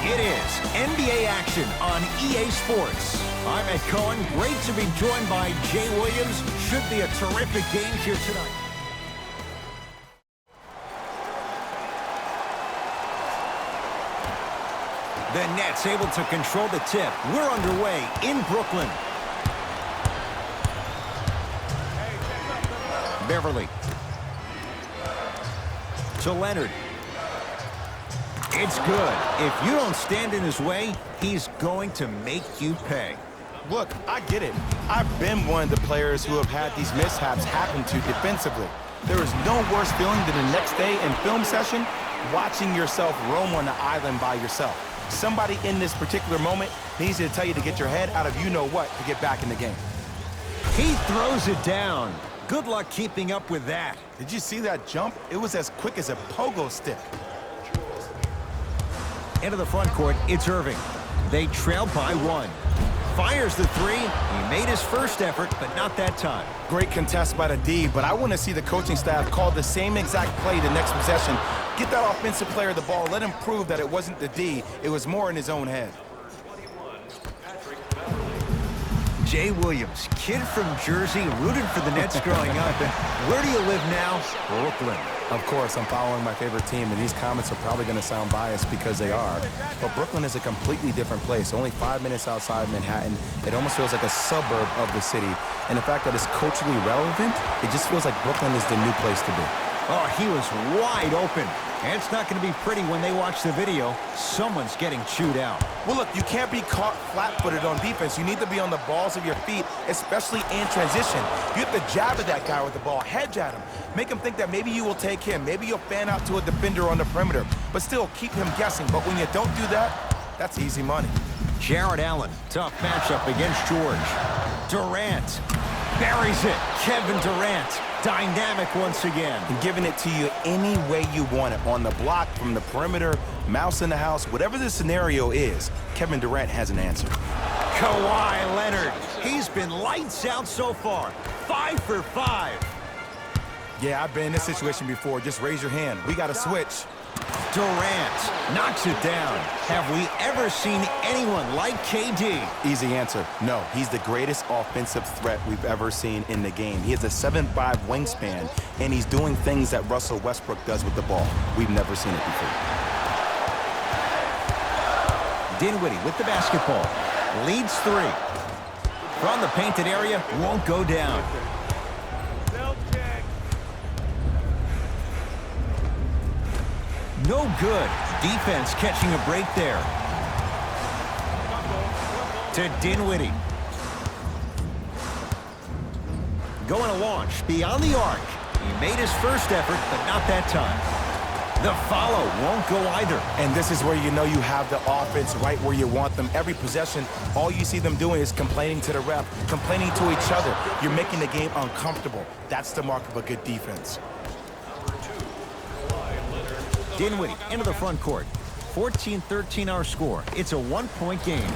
It is NBA action on EA Sports. I'm Ed Cohen. Great to be joined by Jay Williams. Should be a terrific game here tonight. The Nets able to control the tip. We're underway in Brooklyn. Beverly. To Leonard. It's good. If you don't stand in his way, he's going to make you pay. Look, I get it. I've been one of the players who have had these mishaps happen to defensively. There is no worse feeling than the next day in film session watching yourself roam on the island by yourself. Somebody in this particular moment needs to tell you to get your head out of you-know-what to get back in the game. He throws it down. Good luck keeping up with that. Did you see that jump? It was as quick as a pogo stick. Into the front court, it's Irving. They trail by one. Fires the three. He made his first effort, but not that time. Great contest by the D, but I want to see the coaching staff call the same exact play the next possession. Get that offensive player the ball. Let him prove that it wasn't the D. It was more in his own head. Jay Williams, kid from Jersey, rooted for the Nets growing up. And where do you live now? Brooklyn. Of course, I'm following my favorite team, and these comments are probably going to sound biased because they are. But Brooklyn is a completely different place. Only 5 minutes outside Manhattan. It almost feels like a suburb of the city. And the fact that it's culturally relevant, it just feels like Brooklyn is the new place to be. Oh, he was wide open. And it's not going to be pretty when they watch the video. Someone's getting chewed out. Well, look, you can't be caught flat-footed on defense. You need to be on the balls of your feet, especially in transition. You have to jab at that guy with the ball, hedge at him. Make him think that maybe you will take him. Maybe you'll fan out to a defender on the perimeter. But still, keep him guessing. But when you don't do that, that's easy money. Jared Allen, tough matchup against George. Durant buries it. Kevin Durant, dynamic once again. And giving it to you any way you want it. On the block, from the perimeter, mouse in the house, whatever the scenario is, Kevin Durant has an answer. Kawhi Leonard, he's been lights out so far. 5 for 5. Yeah, I've been in this situation before. Just raise your hand. We got to switch. Durant knocks it down. Have we ever seen anyone like KD? Easy answer. No, he's the greatest offensive threat we've ever seen in the game. He has a 7'5" wingspan, and he's doing things that Russell Westbrook does with the ball. We've never seen it before. Dinwiddie with the basketball. Leads 3. From the painted area, won't go down. No good. Defense catching a break there. To Dinwiddie. Going to launch beyond the arc. He made his first effort, but not that time. The follow won't go either. And this is where you know you have the offense right where you want them. Every possession, all you see them doing is complaining to the ref, complaining to each other. You're making the game uncomfortable. That's the mark of a good defense. Dinwiddie into the front court. 14-13 our score. It's a 1-point game.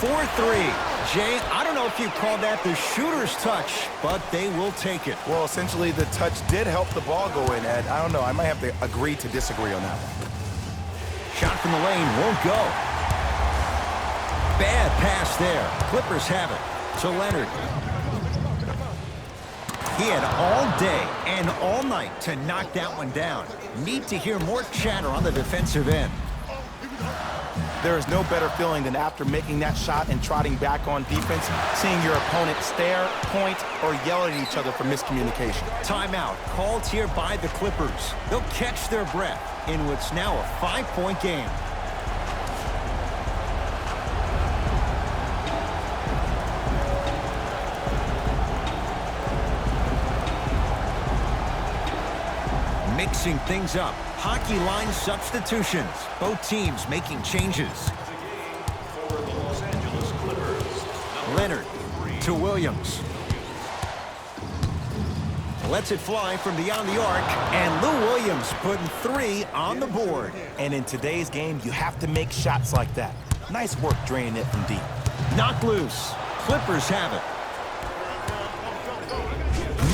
4-3. Jay, I don't know if you call that the shooter's touch, but they will take it. Well, essentially, the touch did help the ball go in, Ed. I don't know. I might have to agree to disagree on that one. Shot from the lane won't go. Bad pass there. Clippers have it. To Leonard. He had all day and all night to knock that one down. Need to hear more chatter on the defensive end. There is no better feeling than after making that shot and trotting back on defense, seeing your opponent stare, point, or yell at each other for miscommunication. Timeout called here by the Clippers. They'll catch their breath in what's now a 5-point game. Mixing things up. Hockey line substitutions. Both teams making changes. Leonard to Williams. Lets it fly from beyond the arc. And Lou Williams putting 3 on the board. And in today's game, you have to make shots like that. Nice work draining it from deep. Knocked loose. Clippers have it.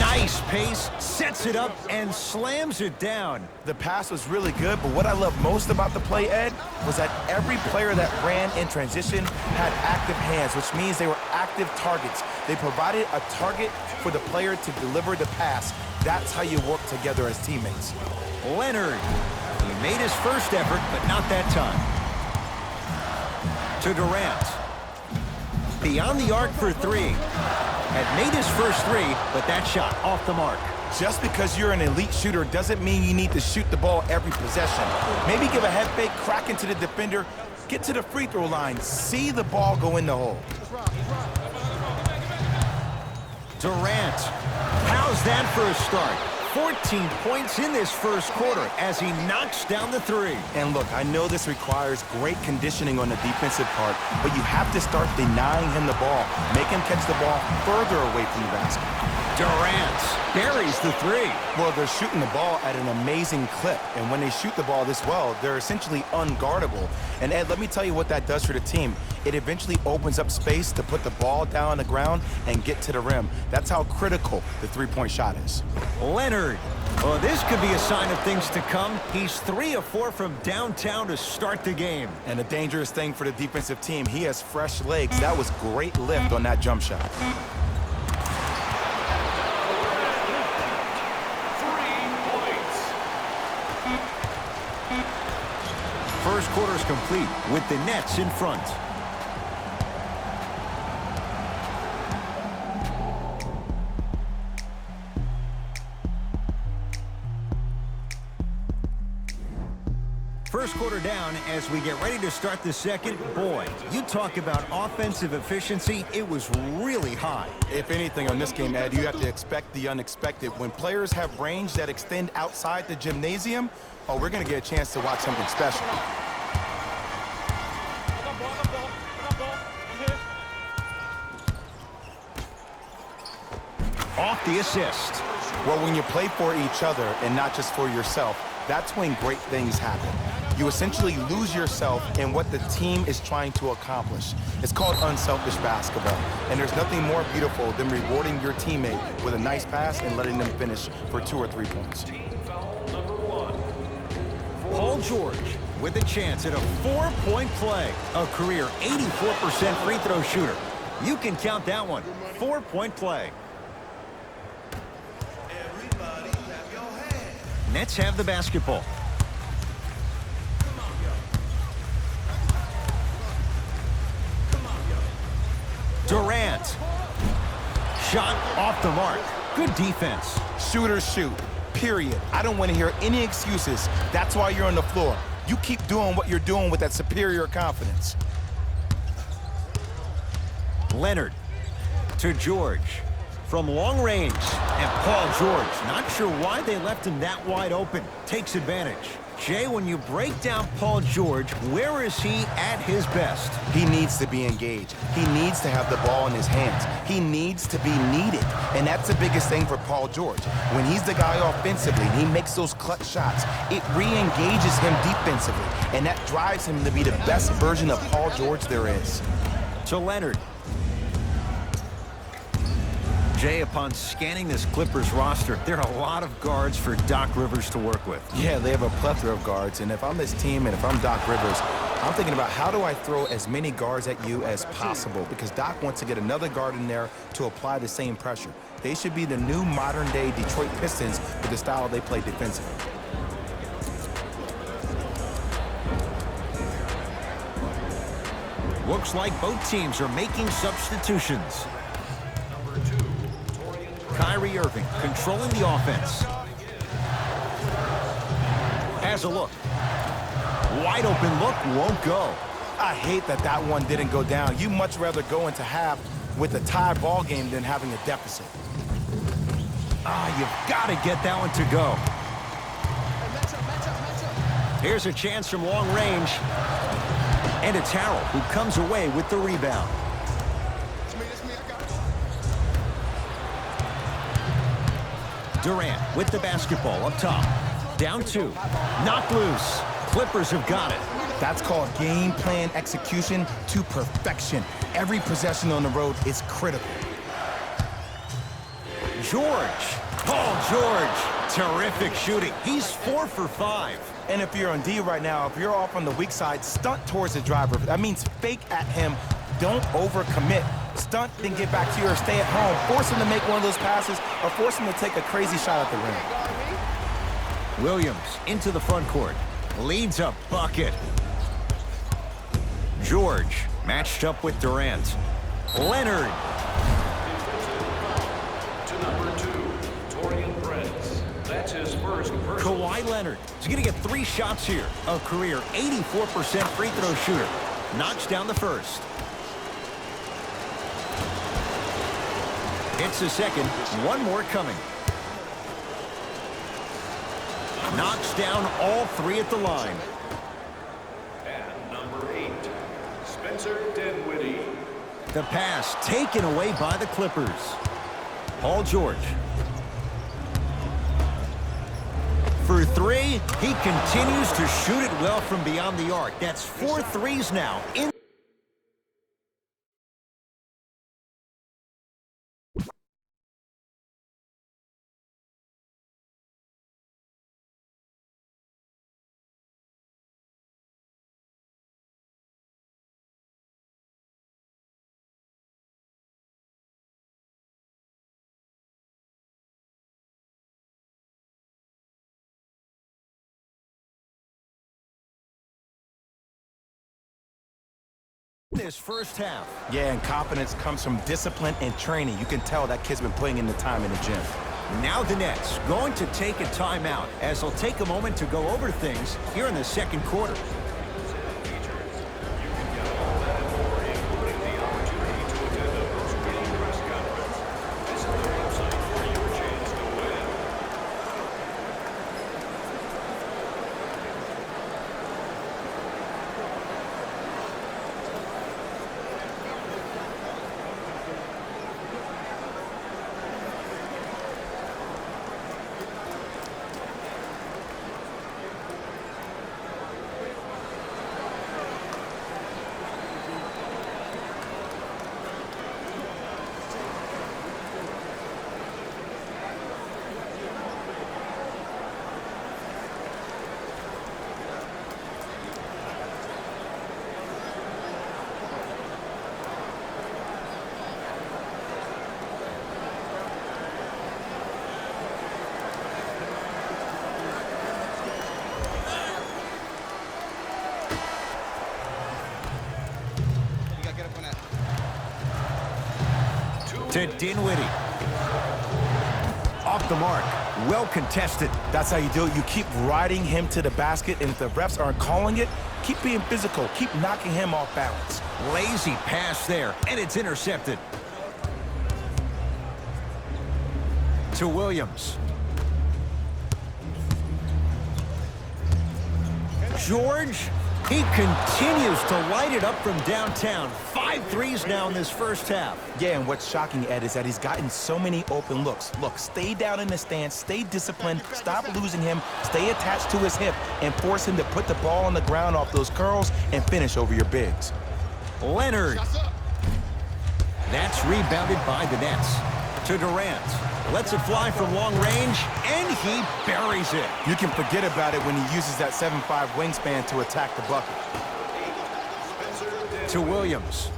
Nice pace, sets it up, and slams it down. The pass was really good, but what I love most about the play, Ed, was that every player that ran in transition had active hands, which means they were active targets. They provided a target for the player to deliver the pass. That's how you work together as teammates. Leonard. He made his first effort, but not that time. To Durant. Beyond the arc for three. Had made his first three, but that shot off the mark. Just because you're an elite shooter doesn't mean you need to shoot the ball every possession. Maybe give a head fake, crack into the defender, get to the free throw line, see the ball go in the hole. Durant. How's that for a start? 14 points in this first quarter as he knocks down the three. And look, I know this requires great conditioning on the defensive part, but you have to start denying him the ball. Make him catch the ball further away from the basket. Durant buries the three. Well, they're shooting the ball at an amazing clip, and when they shoot the ball this well, they're essentially unguardable. And Ed, let me tell you what that does for the team. It eventually opens up space to put the ball down on the ground and get to the rim. That's how critical the three-point shot is. Leonard. Well, this could be a sign of things to come. He's 3 of 4 from downtown to start the game. And a dangerous thing for the defensive team, he has fresh legs. That was great lift on that jump shot. First quarter is complete with the Nets in front. First quarter down as we get ready to start the second. Boy, you talk about offensive efficiency, it was really high. If anything on this game, Ed, you have to expect the unexpected. When players have range that extend outside the gymnasium, oh, we're going to get a chance to watch something special. Off the assist. Well, when you play for each other and not just for yourself, that's when great things happen. You essentially lose yourself in what the team is trying to accomplish. It's called unselfish basketball, and there's nothing more beautiful than rewarding your teammate with a nice pass and letting them finish for 2 or 3 points. Paul George with a chance at a 4-point play. A career 84% free throw shooter. You can count that one. 4-point play. Nets have the basketball. Durant. Shot off the mark. Good defense. Shooters shoot, period. I don't want to hear any excuses. That's why you're on the floor. You keep doing what you're doing with that superior confidence. Leonard to George. From long range, and Paul George, not sure why they left him that wide open, takes advantage. Jay, when you break down Paul George, where is he at his best? He needs to be engaged. He needs to have the ball in his hands. He needs to be needed, and that's the biggest thing for Paul George. When he's the guy offensively and he makes those clutch shots, it re-engages him defensively, and that drives him to be the best version of Paul George there is. To Leonard. Jay, upon scanning this Clippers roster, there are a lot of guards for Doc Rivers to work with. Yeah, they have a plethora of guards, and if I'm this team and if I'm Doc Rivers, I'm thinking about how do I throw as many guards at you as possible, because Doc wants to get another guard in there to apply the same pressure. They should be the new modern-day Detroit Pistons with the style they play defensively. Looks like both teams are making substitutions. Kyrie Irving controlling the offense. Has a look. Wide open look, won't go. I hate that that one didn't go down. You much rather go into half with a tie ball game than having a deficit. You've got to get that one to go. Here's a chance from long range. And it's Harrell who comes away with the rebound. Durant with the basketball up top. Down 2. Knocked loose. Clippers have got it. That's called game plan execution to perfection. Every possession on the road is critical. George. Paul George. Terrific shooting. He's 4 for 5. And if you're on D right now, if you're off on the weak side, stunt towards the driver. That means fake at him. Don't overcommit. Stunt, then get back to you or stay at home. Force him to make one of those passes or force him to take a crazy shot at the rim. Williams into the front court. Leads a bucket. George matched up with Durant. Leonard. To number 2, Torian Prince. That's his first personal. Kawhi Leonard is going to get 3 shots here. A career 84% free throw shooter. Knocks down the first. Hits the second. One more coming. Knocks down all 3 at the line. And number 8, Spencer Dinwiddie. The pass taken away by the Clippers. Paul George. For 3, he continues to shoot it well from beyond the arc. That's 4 threes now. This first half. Yeah, and confidence comes from discipline and training. You can tell that kid's been putting in the time in the gym. Now the Nets going to take a timeout as they'll take a moment to go over things here in the second quarter. To Dinwiddie. Off the mark. Well contested. That's how you do it. You keep riding him to the basket, and if the refs aren't calling it, keep being physical. Keep knocking him off balance. Lazy pass there, and it's intercepted. To Williams. George, he continues to light it up from downtown. 5 threes now in this first half. Yeah, and what's shocking, Ed, is that he's gotten so many open looks. Look, stay down in the stance, stay disciplined, stop losing him, stay attached to his hip, and force him to put the ball on the ground off those curls and finish over your bigs. Leonard. That's rebounded by the Nets. To Durant. Lets it fly from long range, and he buries it. You can forget about it when he uses that 7'5" wingspan to attack the bucket. To Williams.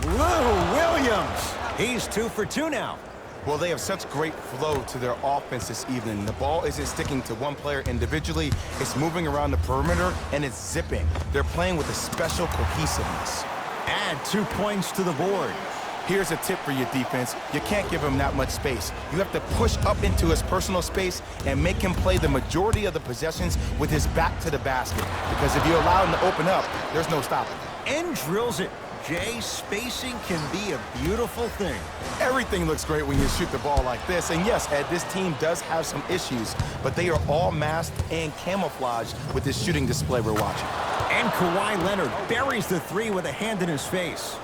Whoa, Williams! He's 2 for 2 now. Well, they have such great flow to their offense this evening. The ball isn't sticking to one player individually. It's moving around the perimeter, and it's zipping. They're playing with a special cohesiveness. Add 2 points to the board. Here's a tip for your defense. You can't give him that much space. You have to push up into his personal space and make him play the majority of the possessions with his back to the basket. Because if you allow him to open up, there's no stopping. And drills it. Jay, spacing can be a beautiful thing. Everything looks great when you shoot the ball like this. And yes, Ed, this team does have some issues, but they are all masked and camouflaged with this shooting display we're watching. And Kawhi Leonard buries the 3 with a hand in his face.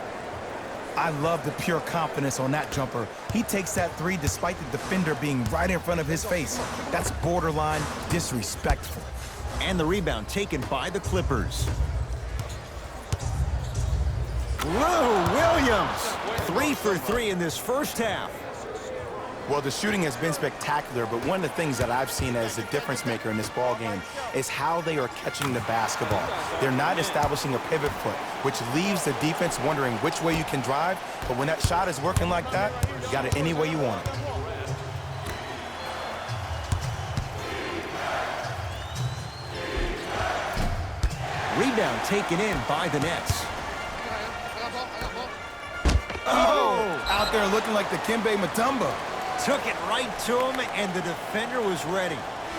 I love the pure confidence on that jumper. He takes that 3 despite the defender being right in front of his face. That's borderline disrespectful. And the rebound taken by the Clippers. Lou Williams, 3 for 3 in this first half. Well, the shooting has been spectacular, but one of the things that I've seen as a difference maker in this ball game is how they are catching the basketball. They're not establishing a pivot foot, which leaves the defense wondering which way you can drive, but when that shot is working like that, you got it any way you want it. Rebound taken in by the Nets. Oh! Out there looking like the Kimbe Mutombo. Took it right to him, and the defender was ready.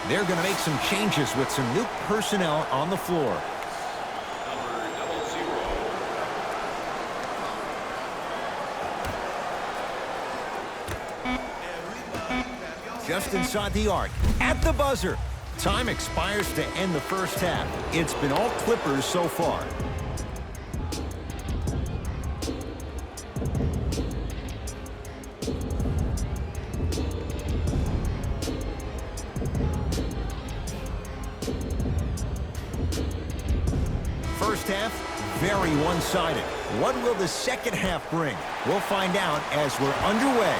They're going to make some changes with some new personnel on the floor. Just inside the arc, at the buzzer. Time expires to end the first half. It's been all Clippers so far. First half, very one-sided. What will the second half bring? We'll find out as we're underway.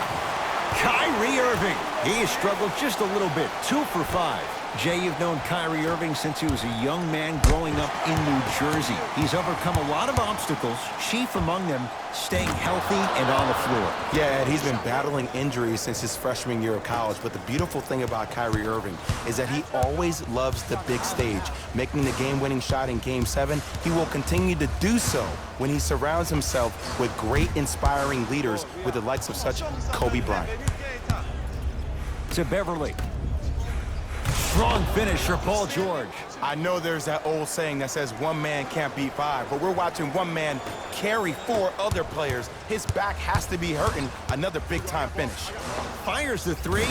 Kyrie Irving. He has struggled just a little bit. 2 for 5. Jay, you've known Kyrie Irving since he was a young man growing up in New Jersey. He's overcome a lot of obstacles, chief among them staying healthy and on the floor. Yeah, Ed, he's been battling injuries since his freshman year of college, but the beautiful thing about Kyrie Irving is that he always loves the big stage. Making the game-winning shot in Game 7, he will continue to do so when he surrounds himself with great, inspiring leaders with the likes of such Kobe Bryant. To Beverly. Strong finish for Paul George. I know there's that old saying that says one man can't beat 5, but we're watching one man carry 4 other players. His back has to be hurting. Another big-time finish. Fires the 3.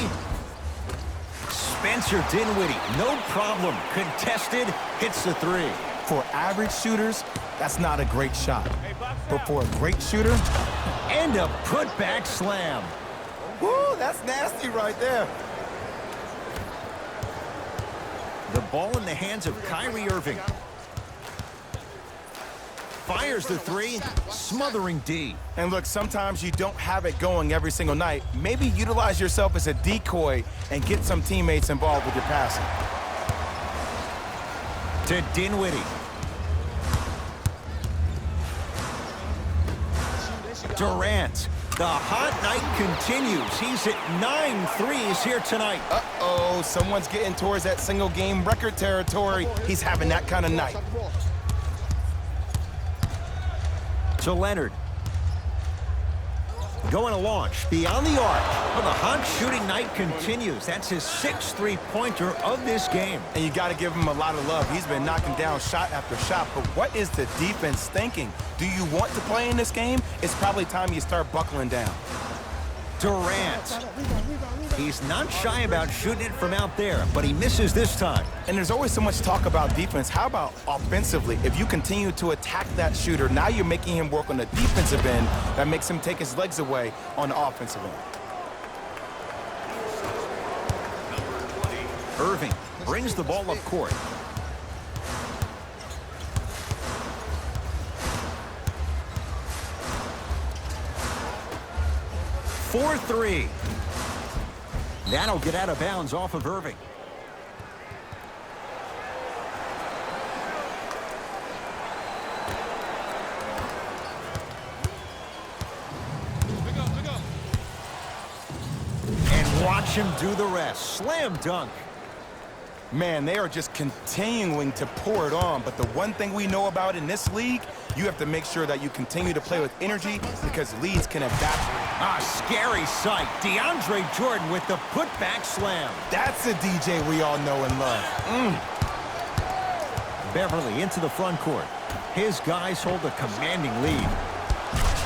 Spencer Dinwiddie, no problem. Contested, hits the 3. For average shooters, that's not a great shot. But for a great shooter, and a putback slam. woo, that's nasty right there. The ball in the hands of Kyrie Irving. Fires the 3, smothering D. And look, sometimes you don't have it going every single night. Maybe utilize yourself as a decoy and get some teammates involved with your passing. To Dinwiddie. Durant. The hot night continues. He's at 9 threes here tonight. Uh-oh, someone's getting towards that single-game record territory. He's having that kind of night. To Leonard. Going to launch beyond the arc. Well, the hot shooting night continues. That's his 6th three-pointer of this game. And you got to give him a lot of love. He's been knocking down shot after shot. But what is the defense thinking? Do you want to play in this game? It's probably time you start buckling down. Durant. He's not shy about shooting it from out there, but he misses this time. And there's always so much talk about defense. How about offensively? If you continue to attack that shooter, now you're making him work on the defensive end. That makes him take his legs away on the offensive end. Irving brings the ball up court. For 3. That'll get out of bounds off of Irving. And watch him do the rest. Slam dunk. Man, they are just continuing to pour it on. But the one thing we know about in this league, you have to make sure that you continue to play with energy because leads can evaporate. A scary sight. DeAndre Jordan with the putback slam. That's a DJ we all know and love. Beverly into the front court. His guys hold a commanding lead.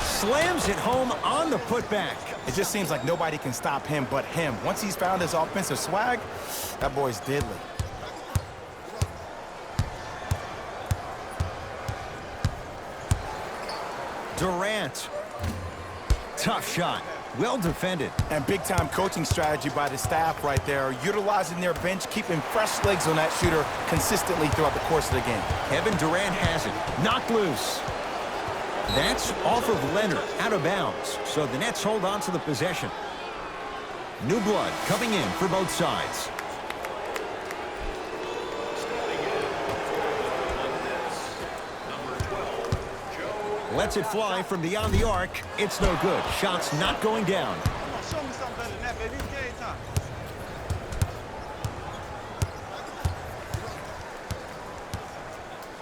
Slams it home on the putback. It just seems like nobody can stop him but him. Once he's found his offensive swag, that boy's deadly. Durant. Tough shot. Well defended. And big-time coaching strategy by the staff right there, utilizing their bench, keeping fresh legs on that shooter consistently throughout the course of the game. Kevin Durant has it. Knocked loose. That's off of Leonard, out of bounds. So the Nets hold on to the possession. New blood coming in for both sides. Lets it fly from beyond the arc. It's no good. Shot's not going down. Show me something better than that, baby. It's game time.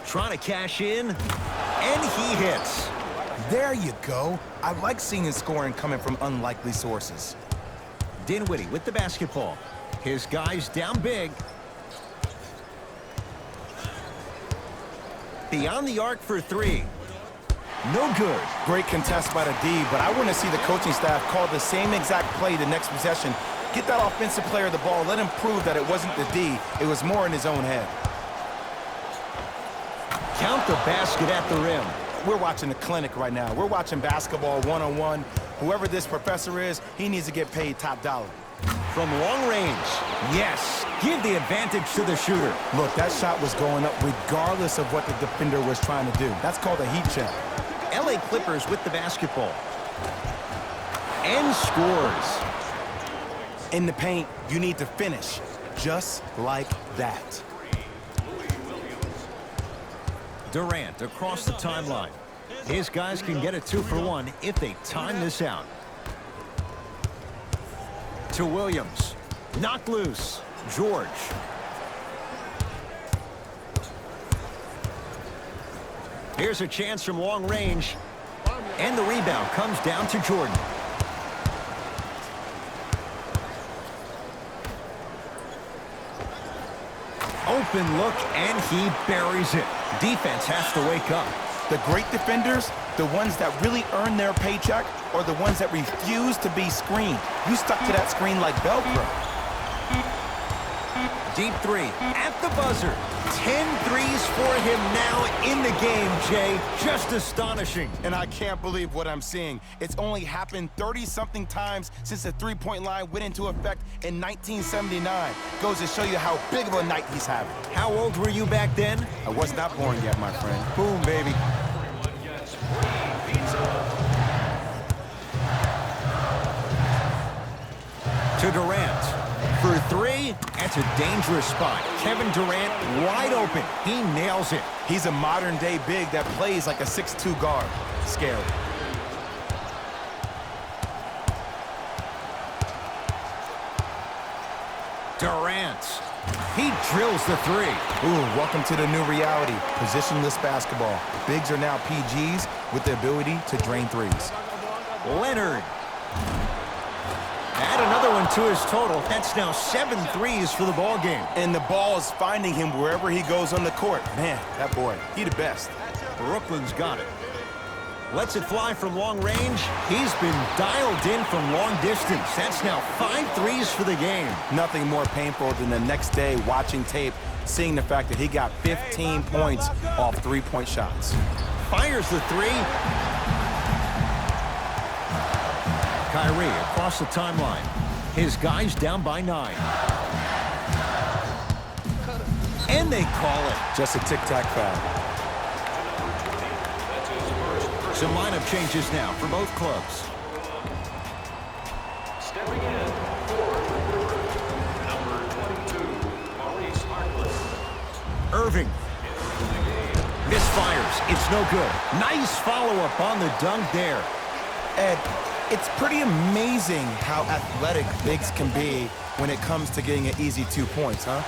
Trying to cash in, and he hits. There you go. I like seeing his scoring coming from unlikely sources. Dinwiddie with the basketball. His guys down big. Beyond the arc for three. No good. Great contest by the D, but I want to see the coaching staff call the same exact play the next possession. Get that offensive player the ball. Let him prove that it wasn't the D. It was more in his own head. Count the basket at the rim. We're watching a clinic right now. We're watching basketball one-on-one. Whoever this professor is, he needs to get paid top dollar. From long range, yes. Give the advantage to the shooter. Look, that shot was going up regardless of what the defender was trying to do. That's called a heat check. LA Clippers with the basketball. And scores. In the paint, you need to finish just like that. Durant across the timeline. His guys can get a 2-for-1 if they time this out. To Williams. Knocked loose. George. Here's a chance from long range. And the rebound comes down to Jordan. Open look, and he buries it. Defense has to wake up. The great defenders, the ones that really earn their paycheck, or the ones that refuse to be screened. You stuck to that screen like Velcro. Deep three at the buzzer. 10 threes for him now in the game, Jay. Just astonishing. And I can't believe what I'm seeing. It's only happened 30-something times since the three-point line went into effect in 1979. Goes to show you how big of a night he's having. How old were you back then? I was not born yet, my friend. Boom, baby. To Durant. For three, that's a dangerous spot. Kevin Durant wide open. He nails it. He's a modern-day big that plays like a 6'2" guard. Scary. Durant. He drills the three. Ooh, welcome to the new reality. Positionless basketball. Bigs are now PGs with the ability to drain threes. Leonard. Add another one to his total. That's now 7 threes for the ball game. And the ball is finding him wherever he goes on the court. Man, that boy, he the best. Brooklyn's got it. Lets it fly from long range. He's been dialed in from long distance. That's now 5 threes for the game. Nothing more painful than the next day watching tape, seeing the fact that he got 15 points off three-point shots. Fires the three. Kyrie across the timeline. His guys down by 9. And they call it. Just a tic-tac foul. Some lineup changes now for both clubs. Stepping in for number 22, Maurice Harkless. Irving. Misfires. It's no good. Nice follow-up on the dunk there. Ed, it's pretty amazing how athletic bigs can be when it comes to getting an easy 2 points, huh?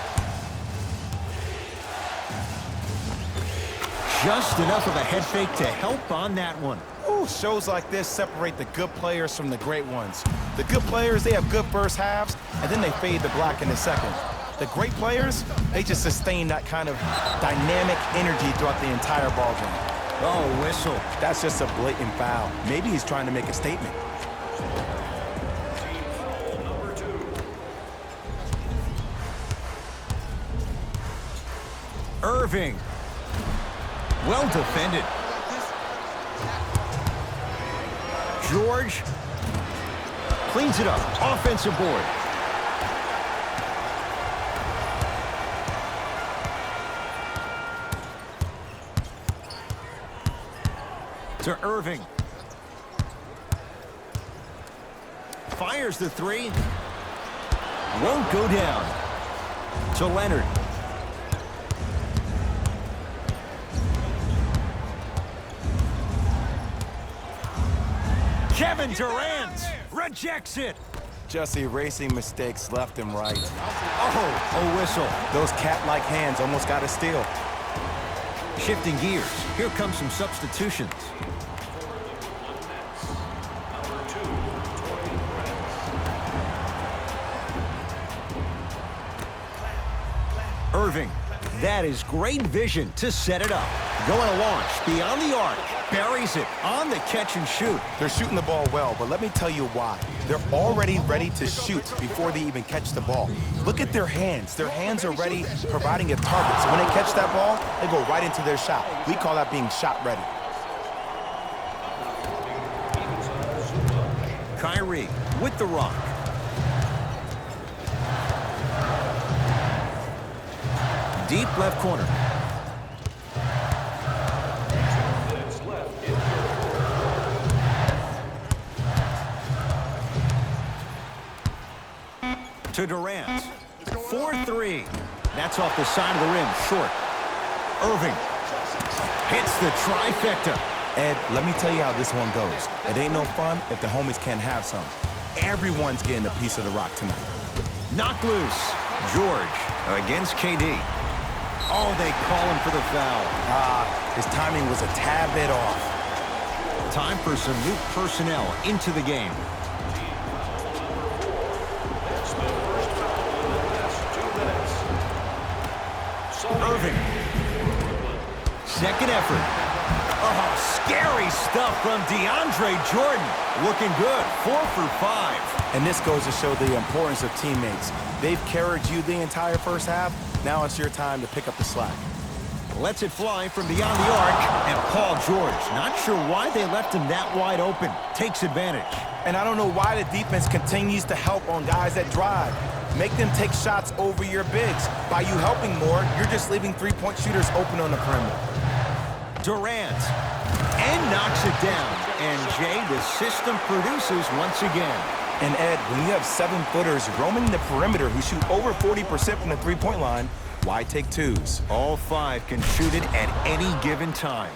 Just enough of a head fake to help on that one. Ooh, shows like this separate the good players from the great ones. The good players, they have good first halves, and then they fade to black in the second. The great players, they just sustain that kind of dynamic energy throughout the entire ball game. Oh, whistle. That's just a blatant foul. Maybe he's trying to make a statement. Team foul number 2. Irving. Well defended. George cleans it up. Offensive board. To Irving. Fires the three. Won't go down. To Leonard. Kevin Durant rejects it. Just erasing mistakes left and right. Oh, a whistle. Those cat-like hands almost got a steal. Shifting gears. Here come some substitutions. Irving. That is great vision to set it up. Going to launch beyond the arc. Buries it on the catch and shoot. They're shooting the ball well, but let me tell you why. They're already ready to shoot before they even catch the ball. Look at their hands. Their hands are ready, providing a target. So when they catch that ball, they go right into their shot. We call that being shot ready. Kyrie with the rock. Deep left corner. To Durant. 4-3. That's off the side of the rim. Short. Irving. Hits the trifecta. Ed, let me tell you how this one goes. It ain't no fun if the homies can't have some. Everyone's getting a piece of the rock tonight. Knock loose. George against KD. Oh, they call him for the foul. His timing was a tad bit off. Time for some new personnel into the game. Irving. Second effort. Oh, scary stuff from DeAndre Jordan. Looking good. 4 for 5. And this goes to show the importance of teammates. They've carried you the entire first half. Now it's your time to pick up the slack. Lets it fly from beyond the arc. And Paul George, not sure why they left him that wide open. Takes advantage. And I don't know why the defense continues to help on guys that drive. Make them take shots over your bigs. By you helping more, you're just leaving three-point shooters open on the perimeter. Durant. And knocks it down. And Jay, the system produces once again. And Ed, when you have 7-footers roaming the perimeter who shoot over 40% from the three-point line, why take twos? All 5 can shoot it at any given time.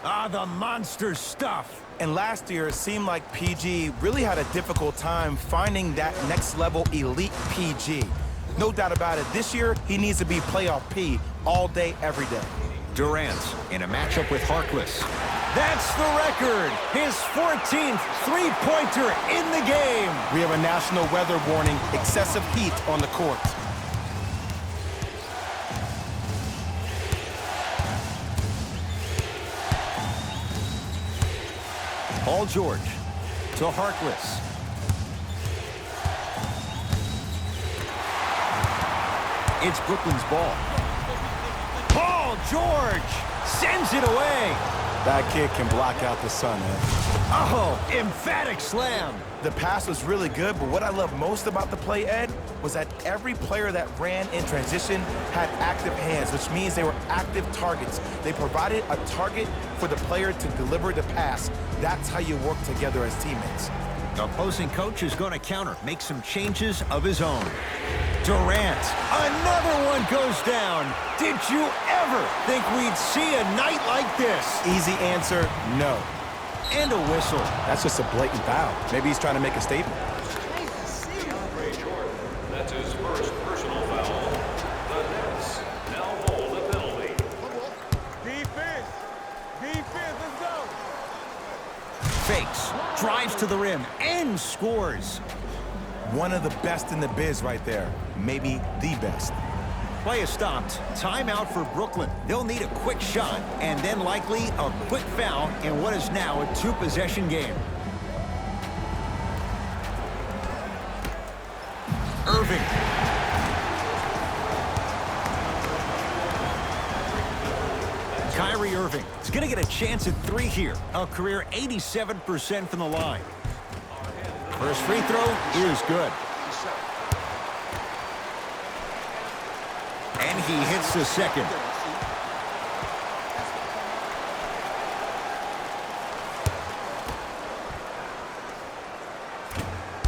Ah, the monster stuff. And last year, it seemed like PG really had a difficult time finding that next-level elite PG. No doubt about it, this year, he needs to be playoff P all day, every day. Durant in a matchup with Harkless. That's the record. His 14th three-pointer in the game. We have a national weather warning, excessive heat on the court. Paul George to Harkless. It's Brooklyn's ball. Paul George sends it away. That kid can block out the sun, Ed. Oh, emphatic slam. The pass was really good, but what I love most about the play, Ed, was that every player that ran in transition had active hands, which means they were active targets. They provided a target for the player to deliver the pass. That's how you work together as teammates. The opposing coach is going to counter, make some changes of his own. Durant, another one goes down. Did you ever think we'd see a night like this? Easy answer, no. And a whistle. That's just a blatant foul. Maybe he's trying to make a statement. That's his first personal foul. The Nets now hold a penalty. Defense. Defense, let's go. Fakes, drives to the rim, and scores. One of the best in the biz right there. Maybe the best. Play is stopped. Timeout for Brooklyn. They'll need a quick shot and then likely a quick foul in what is now a 2-possession game. Irving. Kyrie Irving is going to get a chance at 3 here. A career 87% from the line. First free throw is good. And he hits the second.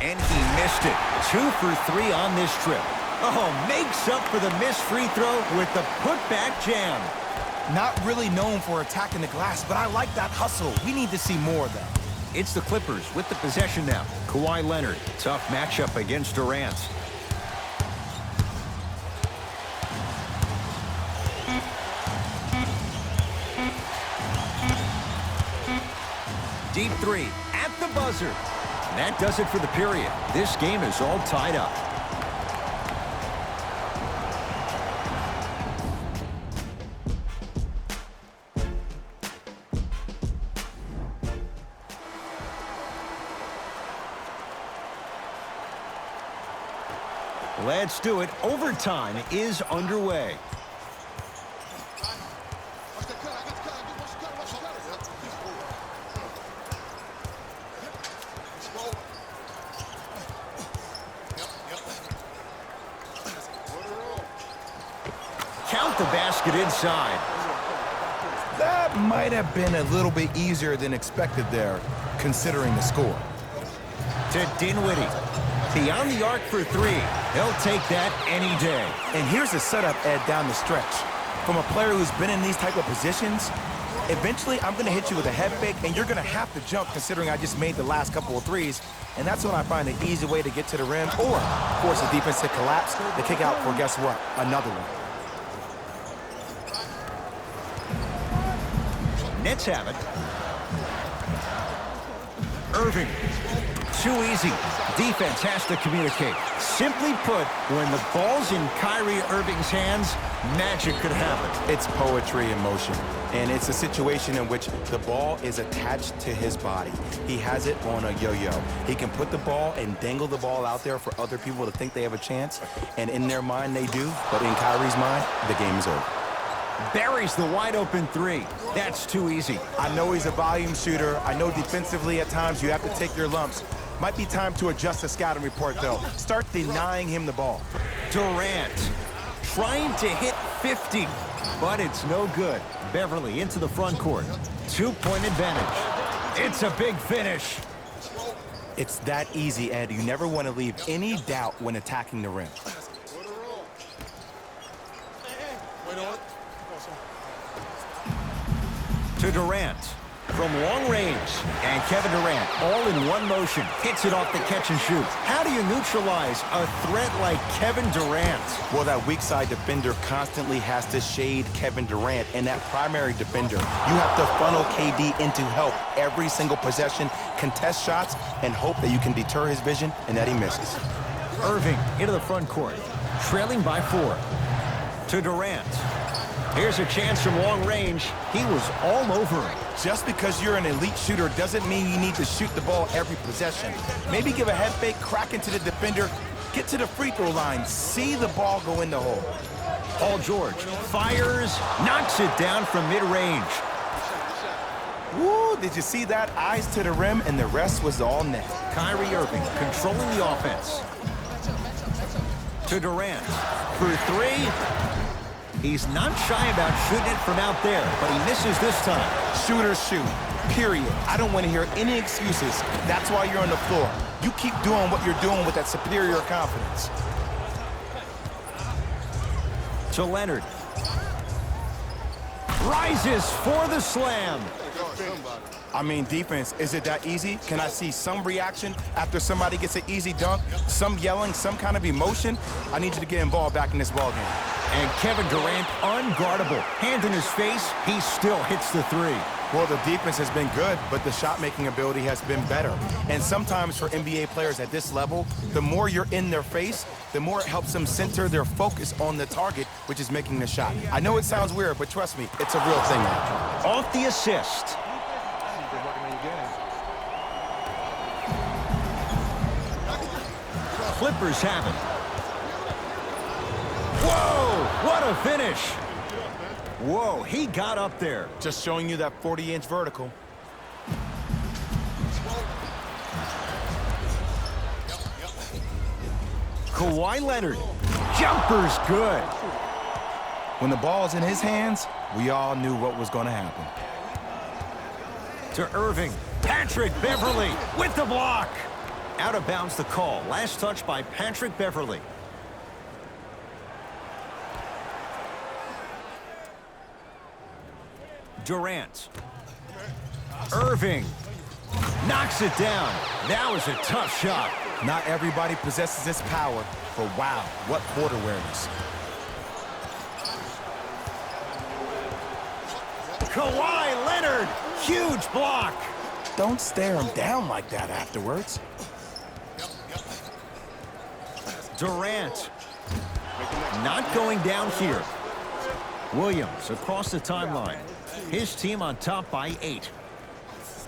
And he missed it. 2 for 3 on this trip. Oh, makes up for the missed free throw with the putback jam. Not really known for attacking the glass, but I like that hustle. We need to see more of that. It's the Clippers with the possession now. Kawhi Leonard, tough matchup against Durant. Deep three at the buzzer. That does it for the period. This game is all tied up. Let's do it. Overtime is underway. Count the basket inside. That might have been a little bit easier than expected there, considering the score. To Dinwiddie. Beyond the arc for 3. He'll take that any day. And here's the setup, Ed, down the stretch. From a player who's been in these type of positions, eventually I'm going to hit you with a head fake, and you're going to have to jump considering I just made the last couple of threes. And that's when I find an easy way to get to the rim or force the defense to collapse to kick out for, guess what, another one. Nets have it. Irving. Too easy. Defense has to communicate. Simply put, when the ball's in Kyrie Irving's hands, magic could happen. It's poetry in motion, and it's a situation in which the ball is attached to his body. He has it on a yo-yo. He can put the ball and dangle the ball out there for other people to think they have a chance, and in their mind they do, but in Kyrie's mind, the game is over. Buries the wide-open 3. That's too easy. I know he's a volume shooter. I know defensively at times you have to take your lumps. Might be time to adjust the scouting report, though. Start denying him the ball. Durant trying to hit 50, but it's no good. Beverly into the front court. 2-point advantage. It's a big finish. It's that easy, Ed. You never want to leave any doubt when attacking the rim. To Durant from long range, and Kevin Durant all in one motion hits it off the catch and shoot. How do you neutralize a threat like Kevin Durant? Well, that weak side defender constantly has to shade Kevin Durant, and that primary defender, you have to funnel KD into help every single possession, contest shots, and hope that you can deter his vision and that he misses. Irving into the front court, trailing by 4. To Durant. Here's a chance from long range. He was all over him. Just because you're an elite shooter doesn't mean you need to shoot the ball every possession. Maybe give a head fake, crack into the defender, get to the free throw line, see the ball go in the hole. Paul George fires, knocks it down from mid-range. Woo, did you see that? Eyes to the rim, and the rest was all net. Kyrie Irving controlling the offense. To Durant for 3. He's not shy about shooting it from out there, but he misses this time. Shooters shoot, period. I don't want to hear any excuses. That's why you're on the floor. You keep doing what you're doing with that superior confidence. To Leonard. Rises for the slam. I mean, defense, is it that easy? Can I see some reaction after somebody gets an easy dunk? Some yelling, some kind of emotion? I need you to get involved back in this ballgame. And Kevin Durant, unguardable. Hand in his face, he still hits the 3. Well, the defense has been good, but the shot-making ability has been better. And sometimes for NBA players at this level, the more you're in their face, the more it helps them center their focus on the target, which is making the shot. I know it sounds weird, but trust me, it's a real thing. Off the assist. Clippers have it. Whoa, what a finish. Whoa, he got up there. Just showing you that 40-inch vertical. Kawhi Leonard, jumper's good. When the ball's in his hands, we all knew what was going to happen. To Irving, Patrick Beverly with the block. Out of bounds the call. Last touch by Patrick Beverly. Durant. Irving. Knocks it down. That was a tough shot. Not everybody possesses this power, but wow, what court awareness. Kawhi Leonard. Huge block. Don't stare him down like that afterwards. Durant. Not going down here. Williams across the timeline. His team on top by 8.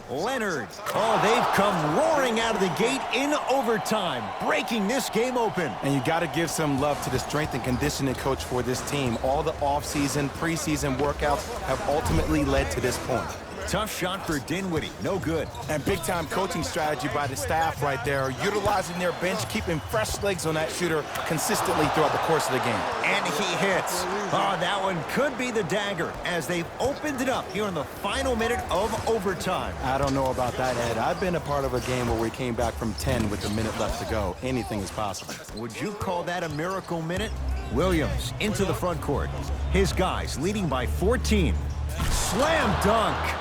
Leonard. Oh, they've come roaring out of the gate in overtime, breaking this game open. And you got to give some love to the strength and conditioning coach for this team. All the offseason, preseason workouts have ultimately led to this point. Tough shot for Dinwiddie. No good. And big-time coaching strategy by the staff right there, utilizing their bench, keeping fresh legs on that shooter consistently throughout the course of the game. And he hits. Oh, that one could be the dagger as they've opened it up here in the final minute of overtime. I don't know about that, Ed. I've been a part of a game where we came back from 10 with a minute left to go. Anything is possible. Would you call that a miracle minute? Williams into the front court. His guys leading by 14. Slam dunk.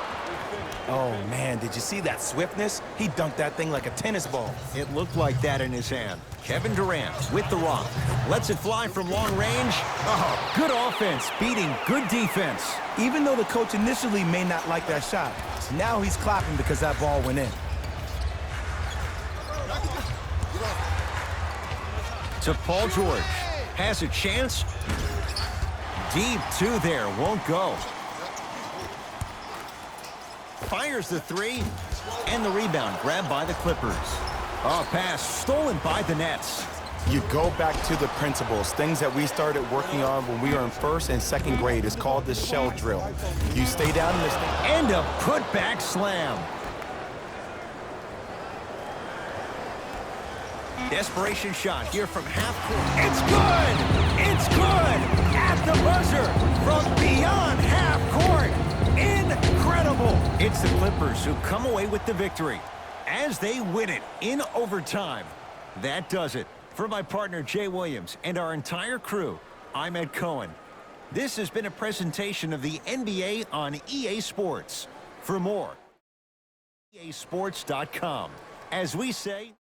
Oh, man, did you see that swiftness? He dunked that thing like a tennis ball. It looked like that in his hand. Kevin Durant with the rock. Lets it fly from long range. Oh, good offense beating good defense. Even though the coach initially may not like that shot, now he's clapping because that ball went in. To Paul George. Has a chance. Deep two there. Won't go. Fires the 3, and the rebound grabbed by the Clippers. Oh, pass stolen by the Nets. You go back to the principles, things that we started working on when we were in first and second grade. It's called the shell drill. You stay down in this thing. And a putback slam. Desperation shot here from half court. It's good! It's good! At the buzzer from beyond half court. Incredible! It's the Clippers who come away with the victory as they win it in overtime. That does it. For my partner Jay Williams and our entire crew, I'm Ed Cohen. This has been a presentation of the NBA on EA Sports. For more, EASports.com. As we say...